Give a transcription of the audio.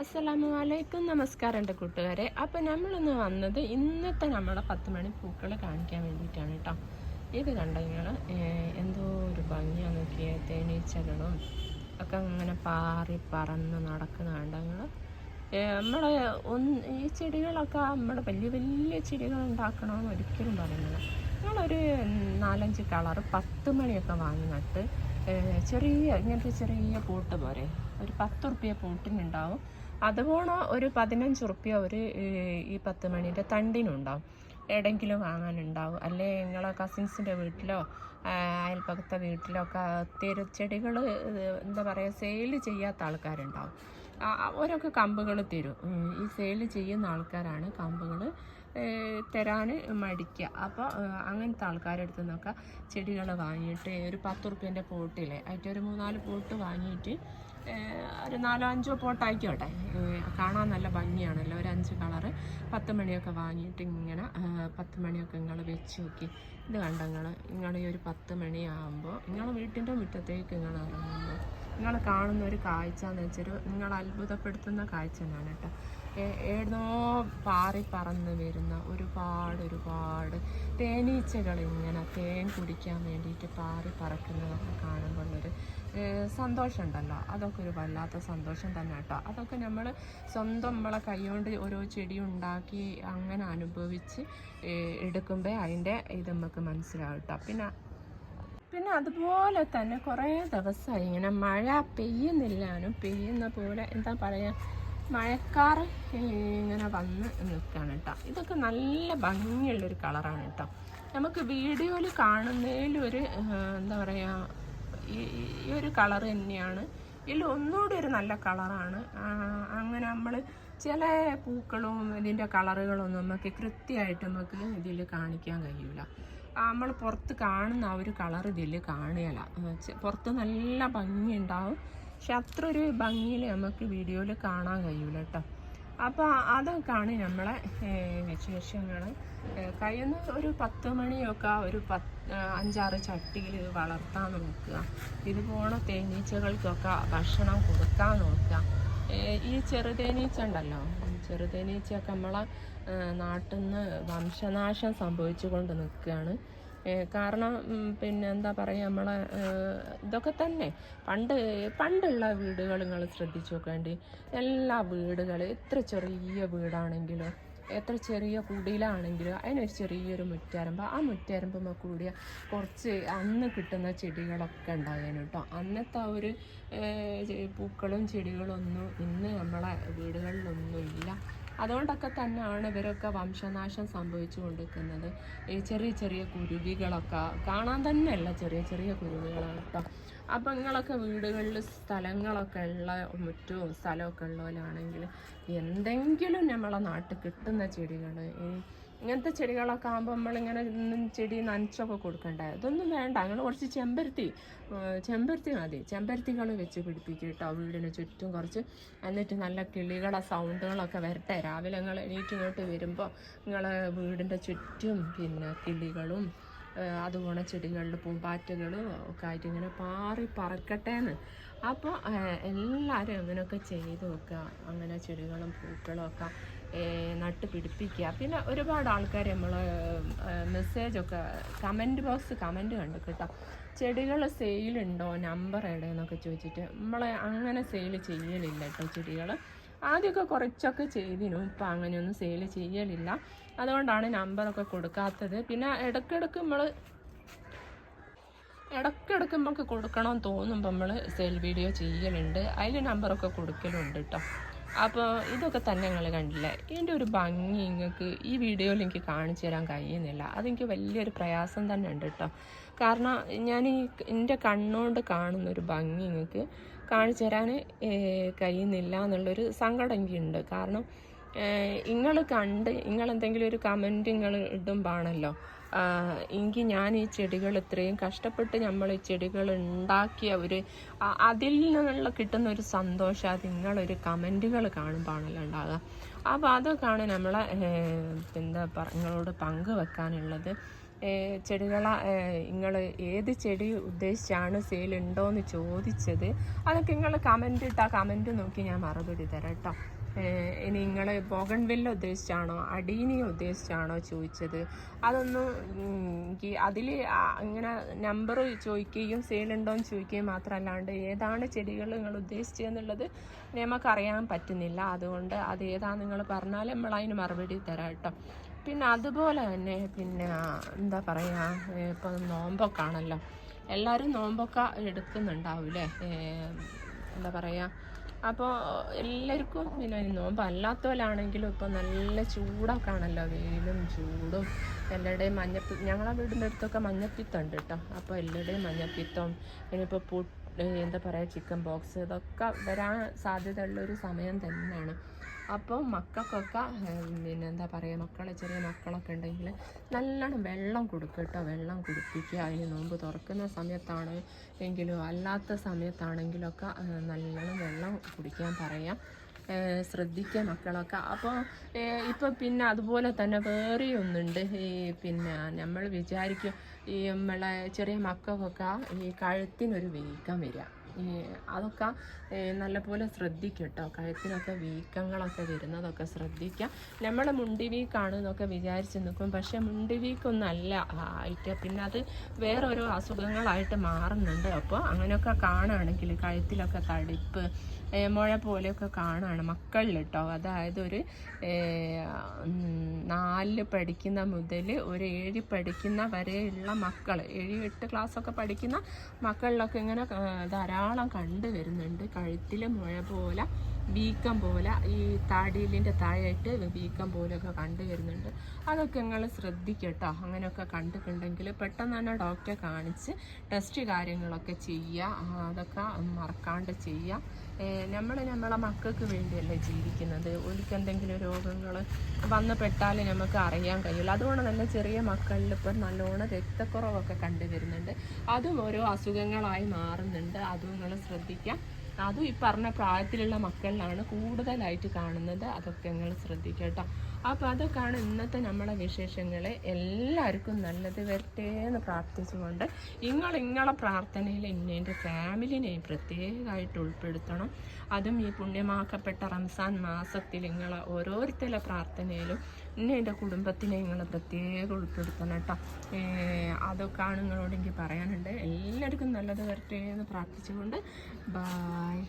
അസ്സലാമു അലൈക്കും. നമസ്കാരം എൻ്റെ കൂട്ടുകാരെ. അപ്പോൾ നമ്മളിന്ന് വന്നത് ഇന്നത്തെ നമ്മളെ 10 മണി പൂക്കൾ കാണിക്കാൻ വേണ്ടിയിട്ടാണ് കേട്ടോ. ഇത് കണ്ടോ നിങ്ങൾ, എന്തോ ഒരു ഭംഗിയാന്ന് നോക്കിയേ. തേനീച്ചകളും ഒക്കെ അങ്ങനെ പാറി പറന്ന് നടക്കുന്ന കണ്ടോ നിങ്ങൾ. നമ്മളെ ഈ ചെടികളൊക്കെ നമ്മുടെ വലിയ വലിയ ചെടികൾ ഉണ്ടാക്കണമെന്ന് ഒരിക്കലും പറയുന്നില്ല. നിങ്ങളൊരു 4-5 കളർ 10 മണിയൊക്കെ വാങ്ങി നട്ട് ചെറിയ ഇങ്ങനത്തെ ചെറിയ പൂട്ട് പോരെ, ഒരു 10 ഉറുപ്പ്യ പൂട്ടിനുണ്ടാവും. അതുപോലെ ഒരു 15 ഉറുപ്പ്യ ഒരു ഈ 10 മണീൻ്റെ തണ്ടിനുണ്ടാവും. എവിടെയെങ്കിലും വാങ്ങാനുണ്ടാവും. അല്ലെ നിങ്ങളെ കസിൻസിൻ്റെ വീട്ടിലോ അയൽപ്പക്കത്തെ വീട്ടിലോ ഒക്കെ ചെടികൾ എന്താ പറയുക, സെയിൽ ചെയ്യാത്ത ആൾക്കാരുണ്ടാവും. അവരൊക്കെ കമ്പുകൾ തരും. ഈ സെയിൽ ചെയ്യുന്ന ആൾക്കാരാണ് കമ്പുകൾ തരാൻ മടിക്കുക. അപ്പോൾ അങ്ങനത്തെ ആൾക്കാരുടെ അടുത്ത് നിന്നൊക്കെ ചെടികൾ വാങ്ങിയിട്ട് ഒരു 10 ഉറുപ്പ്യൻ്റെ പോട്ടില്ലേ, അതിൻ്റെ ഒരു 3-4 പോട്ട് വാങ്ങിയിട്ട് ഒരു 4-5 പോട്ടായിക്കോട്ടെ, കാണാൻ നല്ല ഭംഗിയാണല്ലോ. ഒരു 5 കളറ് 10 മണിയൊക്കെ വാങ്ങിയിട്ട് ഇങ്ങനെ 10 മണിയൊക്കെ നിങ്ങൾ വെച്ച് നോക്കി. ഇത് കണ്ട നിങ്ങൾ ഈ ഒരു 10 മണിയാകുമ്പോൾ നിങ്ങൾ വീട്ടിൻ്റെ മുറ്റത്തേക്ക് നിങ്ങൾ ഇറങ്ങുമ്പോൾ നിങ്ങൾ കാണുന്ന ഒരു കാഴ്ച എന്ന് വെച്ചാൽ നിങ്ങൾ അത്ഭുതപ്പെടുത്തുന്ന കാഴ്ച തന്നെയാണ് കേട്ടോ. ഏടോ പാറി പറന്ന് വരുന്ന ഒരുപാട് തേനീച്ചകൾ ഇങ്ങനെ തേൻ കുടിക്കാൻ വേണ്ടിയിട്ട് പാറി പറക്കുന്നതൊക്കെ കാണുമ്പോഴൊരു സന്തോഷം ഉണ്ടല്ലോ. അതൊക്കെ ഒരു വല്ലാത്ത സന്തോഷം തന്നെ കേട്ടോ. അതൊക്കെ നമ്മൾ സ്വന്തം നമ്മളെ കൈകൊണ്ട് ഓരോ ചെടി ഉണ്ടാക്കി അങ്ങനെ അനുഭവിച്ച് എടുക്കുമ്പോൾ അതിൻ്റെ ഇത് നമുക്ക് മനസ്സിലാവും കേട്ടോ. പിന്നെ അതുപോലെ തന്നെ കുറേ ദിവസമായി ഇങ്ങനെ മഴ പെയ്യുന്നില്ലാനും പെയ്യുന്ന പോലെ എന്താ പറയുക, മഴക്കാറ് ഇങ്ങനെ വന്ന് നിൽക്കുകയാണ് കേട്ടോ. ഇതൊക്കെ നല്ല ഭംഗിയുള്ളൊരു കളറാണ് കേട്ടോ. നമുക്ക് വീഡിയോയിൽ കാണുന്നതിലൊരു എന്താ പറയുക, ഈ ഒരു കളർ തന്നെയാണ്. ഇതിൽ ഒന്നുകൂടി ഒരു നല്ല കളറാണ്. അങ്ങനെ നമ്മൾ ചില പൂക്കളും ഇതിൻ്റെ കളറുകളൊന്നും നമുക്ക് കൃത്യമായിട്ട് നമുക്ക് ഇതിൽ കാണിക്കാൻ കഴിയില്ല. നമ്മൾ പുറത്ത് കാണുന്ന ആ ഒരു കളർ ഇതിൽ കാണുകയില്ല. പുറത്ത് നല്ല ഭംഗി ഉണ്ടാവും, പക്ഷെ അത്ര ഒരു ഭംഗിയിൽ നമുക്ക് വീഡിയോയിൽ കാണാൻ കഴിയില്ല കേട്ടോ. അപ്പോൾ അതൊക്കെയാണ് നമ്മളെ വിശേഷങ്ങൾ. കഴിയുന്ന ഒരു 10 മണിയൊക്കെ ഒരു 5-6 ചട്ടിയിൽ വളർത്താൻ നോക്കുക. ഇതുപോലെ തേനീച്ചകൾക്കൊക്കെ ഭക്ഷണം കൊടുക്കാൻ നോക്കുക. ഈ ചെറുതേനീച്ച ഉണ്ടല്ലോ, ചെറുതേനീച്ചയൊക്കെ നമ്മളെ നാട്ടിൽ നിന്ന് വംശനാശം സംഭവിച്ചു കൊണ്ട് നിൽക്കുകയാണ്. കാരണം പിന്നെ എന്താ പറയുക, നമ്മളെ ഇതൊക്കെ തന്നെ പണ്ടുള്ള വീടുകൾ നിങ്ങൾ ശ്രദ്ധിച്ചു നോക്കേണ്ടി. എല്ലാ വീടുകൾ എത്ര ചെറിയ വീടാണെങ്കിലും എത്ര ചെറിയ കുടിലാണെങ്കിലും അതിനൊരു ചെറിയൊരു മുറ്റരമ്പ്, ആ മുറ്റരമ്പ് കൂടിയ കുറച്ച് അന്ന് കിട്ടുന്ന ചെടികളൊക്കെ ഉണ്ടാകാനും കേട്ടോ. അന്നത്തെ ആ ഒരു പൂക്കളും ചെടികളൊന്നും ഇന്ന് നമ്മളെ വീടുകളിലൊന്നും ഇല്ല. അതുകൊണ്ടൊക്കെ തന്നെയാണ് ഇവരൊക്കെ വംശനാശം സംഭവിച്ചു കൊണ്ടിരിക്കുന്നത്. ഈ ചെറിയ ചെറിയ കുരുവികളൊക്കെ കാണാൻ തന്നെയല്ല, ചെറിയ ചെറിയ കുരുവികളാണ് കേട്ടോ. അപ്പം നിങ്ങളൊക്കെ വീടുകളിൽ സ്ഥലങ്ങളൊക്കെ ഉള്ള മുറ്റവും സ്ഥലമൊക്കെ ഉള്ളവരാണെങ്കിൽ എന്തെങ്കിലും നമ്മളെ നാട്ടിൽ കിട്ടുന്ന ചെടികൾ, ഇങ്ങനത്തെ ചെടികളൊക്കെ ആകുമ്പോൾ നമ്മളിങ്ങനെ ചെടി നനച്ചൊക്കെ കൊടുക്കണ്ടേ. അതൊന്നും വേണ്ട. അങ്ങനെ കുറച്ച് ചെമ്പരത്തി മതി. ചെമ്പരത്തികൾ വെച്ച് പിടിപ്പിക്കുക കേട്ടോ വീടിന് ചുറ്റും കുറച്ച്. എന്നിട്ട് നല്ല കിളികളെ സൗണ്ടുകളൊക്കെ വരട്ടെ. രാവിലെ നിങ്ങൾ എണീറ്റ് ഇങ്ങോട്ട് വരുമ്പോൾ നിങ്ങളെ വീടിൻ്റെ ചുറ്റും പിന്നെ കിളികളും അതുപോലെ ചെടികളിൽ പൂമ്പാറ്റകളും ഒക്കെ ആയിട്ട് ഇങ്ങനെ പാറി പറക്കട്ടെ എന്ന്. അപ്പോൾ എല്ലാവരും അങ്ങനെയൊക്കെ ചെയ്ത് നോക്കുക. അങ്ങനെ ചെടികളും പൂക്കളും ഒക്കെ നട്ട് പിടിപ്പിക്കുക. പിന്നെ ഒരുപാട് ആൾക്കാർ നമ്മൾ മെസ്സേജൊക്കെ കമൻറ്റ് ബോക്സ് കമൻറ്റ് കണ്ടു കേട്ടോ. ചെടികൾ സെയിലുണ്ടോ, നമ്പർ എവിടെയെന്നൊക്കെ ചോദിച്ചിട്ട്. നമ്മളെ അങ്ങനെ സെയിൽ ചെയ്യലില്ല കേട്ടോ ചെടികൾ. ആദ്യമൊക്കെ കുറച്ചൊക്കെ ചെയ്തിരുന്നു, ഇപ്പം അങ്ങനെയൊന്നും സെയിൽ ചെയ്യലില്ല. അതുകൊണ്ടാണ് നമ്പറൊക്കെ കൊടുക്കാത്തത്. പിന്നെ ഇടയ്ക്കിടയ്ക്ക് നമുക്ക് കൊടുക്കണമെന്ന് തോന്നുമ്പോൾ നമ്മൾ സെയിൽ വീഡിയോ ചെയ്യലുണ്ട്, അതിൽ നമ്പറൊക്കെ കൊടുക്കലുണ്ട് കേട്ടോ. അപ്പോൾ ഇതൊക്കെ തന്നെ നിങ്ങൾ കണ്ടില്ലേ. ഇതിൻ്റെ ഒരു ഭംഗി നിങ്ങൾക്ക് ഈ വീഡിയോയിൽ എനിക്ക് കാണിച്ചു തരാൻ കഴിയുന്നില്ല. അതെനിക്ക് വലിയൊരു പ്രയാസം തന്നെ ഉണ്ട് കേട്ടോ. കാരണം ഞാൻ എൻ്റെ കണ്ണുകൊണ്ട് കാണുന്നൊരു ഭംഗി നിങ്ങൾക്ക് കാണിച്ചു തരാൻ കഴിയുന്നില്ല എന്നുള്ളൊരു സങ്കടം എനിക്കുണ്ട്. കാരണം നിങ്ങളെന്തെങ്കിലും ഒരു കമൻറ്റ് നിങ്ങൾ ഇടുമ്പോഴാണല്ലോ എങ്കിൽ ഞാൻ ഈ ചെടികൾ ഇത്രയും കഷ്ടപ്പെട്ട് നമ്മൾ ഈ ചെടികൾ ഉണ്ടാക്കിയ അതിൽ നിന്നുള്ള കിട്ടുന്ന ഒരു സന്തോഷം അത് നിങ്ങളൊരു കമൻറ്റുകൾ കാണുമ്പോഴാണല്ലോ ഉണ്ടാകുക. അപ്പോൾ അതൊക്കെയാണ് നമ്മളെ എന്താ നിങ്ങളോട് പങ്കുവെക്കാനുള്ളത്. ചെടികളെ നിങ്ങൾ ഏത് ചെടി ഉദ്ദേശിച്ചാണ് സെയിലുണ്ടോയെന്ന് ചോദിച്ചത്. അതൊക്കെ നിങ്ങൾ കമൻറ്റ് ഇട്ടാൽ കമൻറ്റ് നോക്കി ഞാൻ മറുപടി തരാം കേട്ടോ. ഇനി നിങ്ങൾ ബോഗൺവില്ല ഉദ്ദേശിച്ചാണോ അഡീനിയ ഉദ്ദേശിച്ചാണോ ചോദിച്ചത്, അതൊന്നും എനിക്ക് അതിൽ ഇങ്ങനെ നമ്പർ ചോദിക്കുകയും സെയിലുണ്ടോയെന്ന് ചോദിക്കുകയും മാത്രമല്ലാണ്ട് ഏതാണ് ചെടികൾ നിങ്ങൾ ഉദ്ദേശിച്ചതെന്നുള്ളത് നമുക്കറിയാൻ പറ്റുന്നില്ല. അതുകൊണ്ട് അത് ഏതാണെന്ന് നിങ്ങൾ പറഞ്ഞാൽ നമ്മളതിന് മറുപടി തരാം കേട്ടോ. പിന്നെ അതുപോലെ തന്നെ പിന്നെ എന്താ പറയുക, ഇപ്പം നോമ്പൊക്കെ ആണല്ലോ, എല്ലാവരും നോമ്പൊക്കെ എടുക്കുന്നുണ്ടാവില്ലേ, എന്താ പറയുക. അപ്പോൾ എല്ലാവർക്കും പിന്നെ നോമ്പ് അല്ലാത്തവരാണെങ്കിലും ഇപ്പോൾ നല്ല ചൂടൊക്കെ ആണല്ലോ, വെയിലും ചൂടും. എല്ലാവരുടെയും ഞങ്ങളെ വീടിൻ്റെ അടുത്തൊക്കെ മഞ്ഞപ്പിത്തമുണ്ട് കേട്ടോ. അപ്പോൾ എല്ലാവരുടെയും മഞ്ഞപ്പിത്തം, ഇനിയിപ്പോൾ എന്താ പറയുക, ചിക്കൻ ബോക്സ്, ഇതൊക്കെ വരാൻ സാധ്യതയുള്ളൊരു സമയം തന്നെയാണ്. അപ്പോൾ മക്കൾക്കൊക്കെ പിന്നെ എന്താ പറയുക, ചെറിയ മക്കളൊക്കെ ഉണ്ടെങ്കിൽ നല്ലോണം വെള്ളം കൊടുക്കുക കേട്ടോ. വെള്ളം കുടിപ്പിക്കുക. അതിന് നോമ്പ് തുറക്കുന്ന സമയത്താണ് എങ്കിലും അല്ലാത്ത സമയത്താണെങ്കിലൊക്കെ നല്ലോണം വെള്ളം കുടിക്കാൻ പറയാം. ശ്രദ്ധിക്കുക മക്കളൊക്കെ. അപ്പോൾ ഇപ്പം പിന്നെ അതുപോലെ തന്നെ വേറെ ഒന്നുണ്ട്. പിന്നെ നമ്മൾ വിചാരിക്കും നമ്മളെ ചെറിയ മക്കൾക്കൊക്കെ ഈ കഴുത്തിനൊരു വീക്കം വരിക. അതൊക്കെ നല്ലപോലെ ശ്രദ്ധിക്കും കേട്ടോ. കഴുത്തിനൊക്കെ വീക്കങ്ങളൊക്കെ വരുന്നതൊക്കെ ശ്രദ്ധിക്കുക. നമ്മൾ മുണ്ടി വീക്കാണ് എന്നൊക്കെ വിചാരിച്ച് നിൽക്കും, പക്ഷേ മുണ്ടി വീക്കൊന്നും അല്ല ആയിട്ട്, പിന്നെ അത് വേറോരോ അസുഖങ്ങളായിട്ട് മാറുന്നുണ്ട്. അപ്പോൾ അങ്ങനെയൊക്കെ കാണുകയാണെങ്കിൽ കഴുത്തിലൊക്കെ തടിപ്പ്, മുഴ പോലെയൊക്കെ കാണുകയാണ് മക്കളിൽ കേട്ടോ. അതായത് ഒരു 4 പഠിക്കുന്ന മുതൽ ഒരു 7 പഠിക്കുന്ന വരെയുള്ള മക്കൾ, 7-8 ക്ലാസ്സൊക്കെ പഠിക്കുന്ന മക്കളിലൊക്കെ ഇങ്ങനെ ധാരാളം കണ്ടുവരുന്നുണ്ട്. കഴുത്തിൽ മുഴ പോലെ, വീക്കം പോലെ, ഈ താടിയിലിൻ്റെ താഴെയായിട്ട് വീക്കം പോലെയൊക്കെ കണ്ടുവരുന്നുണ്ട്. അതൊക്കെ നിങ്ങൾ ശ്രദ്ധിക്കട്ടോ. അങ്ങനെയൊക്കെ കണ്ടിട്ടുണ്ടെങ്കിൽ പെട്ടെന്ന് തന്നെ ഡോക്ടറെ കാണിച്ച് ടെസ്റ്റ് കാര്യങ്ങളൊക്കെ ചെയ്യുക. അതൊക്കെ മറക്കാണ്ട് ചെയ്യുക. നമ്മളെ മക്കൾക്ക് വേണ്ടിയല്ലേ ജീവിക്കുന്നത്. ഒരിക്കൽ എന്തെങ്കിലും രോഗങ്ങൾ വന്ന് പെട്ടാൽ നമുക്ക് അറിയാൻ കഴിയില്ല. അതുകൊണ്ട് തന്നെ ചെറിയ മക്കളിൽ ഇപ്പം നല്ലോണം രക്തക്കുറവൊക്കെ കണ്ടുവരുന്നുണ്ട്. അതും ഓരോ അസുഖങ്ങളായി മാറുന്നുണ്ട്. അതും നിങ്ങൾ ശ്രദ്ധിക്കാം. അതും ഈ പറഞ്ഞ പ്രായത്തിലുള്ള മക്കളിലാണ് കൂടുതലായിട്ട് കാണുന്നത്. അതൊക്കെ നിങ്ങൾ ശ്രദ്ധിക്കുക കേട്ടോ. അപ്പോൾ അതൊക്കെയാണ് ഇന്നത്തെ നമ്മളെ വിശേഷങ്ങൾ. എല്ലാവർക്കും നല്ലത് വരട്ടെ എന്ന് പ്രാർത്ഥിച്ചുകൊണ്ട് നിങ്ങളെ പ്രാർത്ഥനയിൽ എൻ്റെ ഫാമിലിനെയും പ്രത്യേകമായിട്ട് ഉൾപ്പെടുത്തണം. അതും ഈ പുണ്യമാക്കപ്പെട്ട റംസാൻ മാസത്തിൽ നിങ്ങളെ ഓരോരുത്തരുടെ പ്രാർത്ഥനയിലും എൻ്റെ കുടുംബത്തിനെ നിങ്ങൾ പ്രത്യേകം ഉൾപ്പെടുത്തണം കേട്ടോ. അതൊക്കെയാണ് നിങ്ങളോട് എനിക്ക് പറയാനുണ്ട്. എല്ലാവർക്കും നല്ലത് വരട്ടെ എന്ന് പ്രാർത്ഥിച്ചുകൊണ്ട് ബായ്.